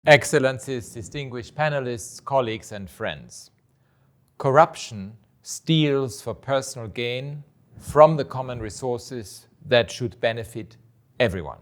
Excellencies, distinguished panelists, colleagues, and friends. Corruption steals for personal gain from the common resources that should benefit everyone.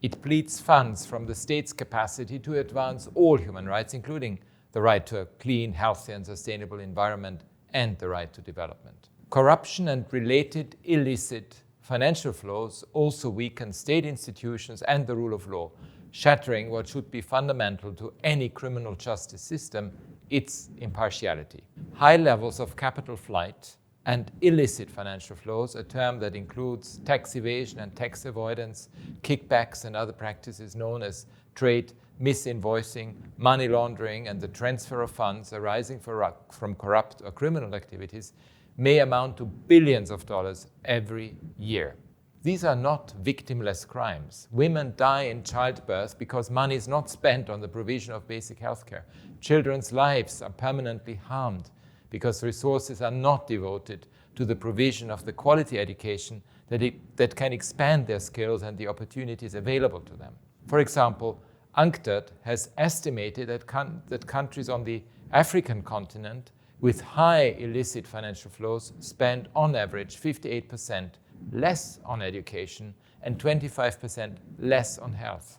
It bleeds funds from the state's capacity to advance all human rights, including the right to a clean, healthy, and sustainable environment and the right to development. Corruption and related illicit financial flows also weaken state institutions and the rule of law, shattering what should be fundamental to any criminal justice system, its impartiality. High levels of capital flight and illicit financial flows, a term that includes tax evasion and tax avoidance, kickbacks and other practices known as trade misinvoicing, money laundering, and the transfer of funds arising from corrupt or criminal activities, may amount to billions of dollars every year. These are not victimless crimes. Women die in childbirth because money is not spent on the provision of basic health care. Children's lives are permanently harmed because resources are not devoted to the provision of the quality education that can expand their skills and the opportunities available to them. For example, UNCTAD has estimated that countries on the African continent with high illicit financial flows spend on average 58% less on education and 25% less on health.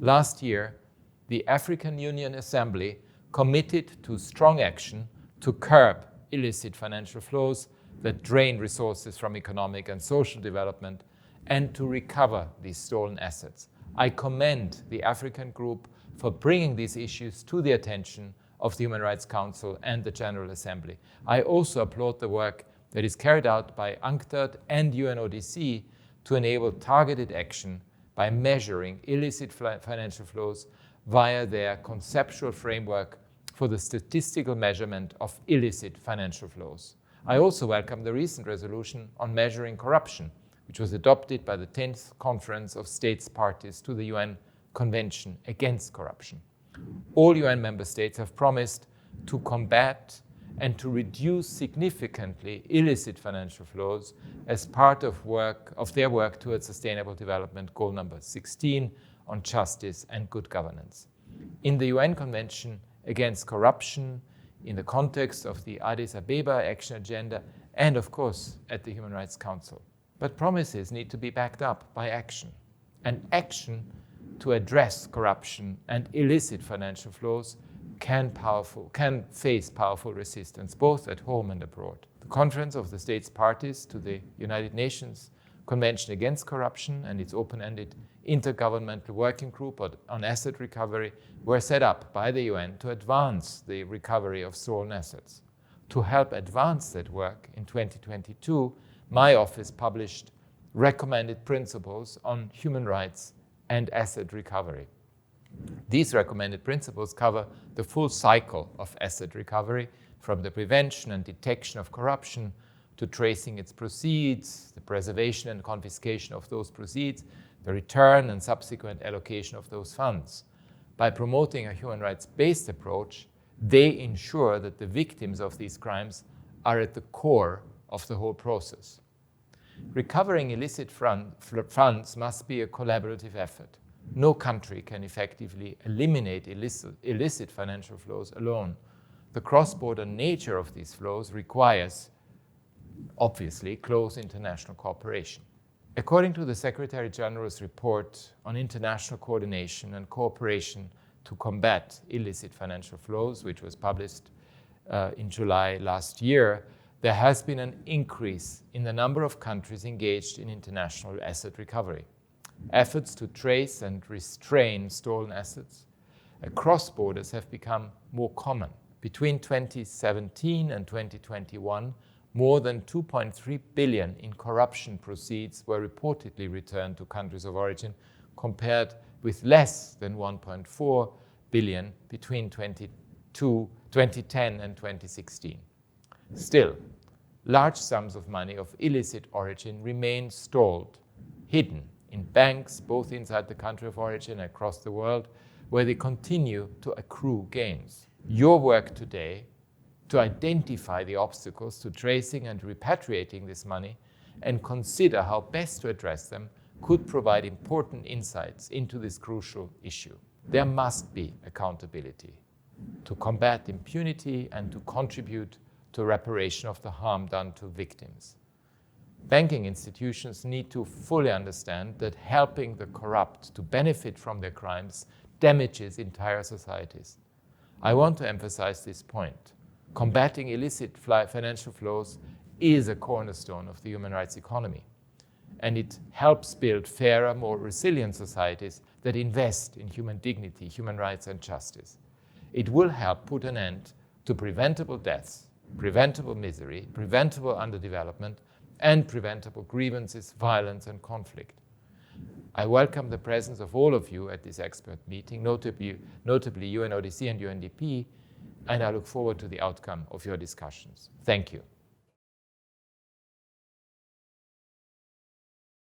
Last year, the African Union Assembly committed to strong action to curb illicit financial flows that drain resources from economic and social development and to recover these stolen assets. I commend the African Group for bringing these issues to the attention of the Human Rights Council and the General Assembly. I also applaud the work that is carried out by UNCTAD and UNODC to enable targeted action by measuring illicit financial flows via their conceptual framework for the statistical measurement of illicit financial flows. I also welcome the recent resolution on measuring corruption, which was adopted by the 10th Conference of States Parties to the UN Convention Against Corruption. All UN member states have promised to combat and to reduce significantly illicit financial flows as part of their work towards Sustainable Development Goal number 16 on justice and good governance. In the UN Convention Against Corruption, in the context of the Addis Ababa Action Agenda, and of course at the Human Rights Council. But promises need to be backed up by action. And action to address corruption and illicit financial flows can face powerful resistance, both at home and abroad. The Conference of the States Parties to the United Nations Convention Against Corruption and its open-ended Intergovernmental Working Group on Asset Recovery were set up by the UN to advance the recovery of stolen assets. To help advance that work, in 2022, my office published recommended principles on human rights and asset recovery. These recommended principles cover the full cycle of asset recovery, from the prevention and detection of corruption to tracing its proceeds, the preservation and confiscation of those proceeds, the return and subsequent allocation of those funds. By promoting a human rights-based approach, they ensure that the victims of these crimes are at the core of the whole process. Recovering illicit funds must be a collaborative effort. No country can effectively eliminate illicit financial flows alone. The cross-border nature of these flows requires, obviously, close international cooperation. According to the Secretary General's report on international coordination and cooperation to combat illicit financial flows, which was published in July last year, there has been an increase in the number of countries engaged in international asset recovery. Efforts to trace and restrain stolen assets across borders have become more common. Between 2017 and 2021, more than 2.3 billion in corruption proceeds were reportedly returned to countries of origin, compared with less than 1.4 billion between 2010 and 2016. Still, large sums of money of illicit origin remain stalled, hidden in banks, both inside the country of origin and across the world, where they continue to accrue gains. Your work today to identify the obstacles to tracing and repatriating this money and consider how best to address them could provide important insights into this crucial issue. There must be accountability to combat impunity and to contribute to reparation of the harm done to victims. Banking institutions need to fully understand that helping the corrupt to benefit from their crimes damages entire societies. I want to emphasize this point. Combating illicit financial flows is a cornerstone of the human rights economy, and it helps build fairer, more resilient societies that invest in human dignity, human rights, and justice. It will help put an end to preventable deaths, preventable misery, preventable underdevelopment, and preventable grievances, violence, and conflict. I welcome the presence of all of you at this expert meeting, notably UNODC and UNDP, and I look forward to the outcome of your discussions. Thank you.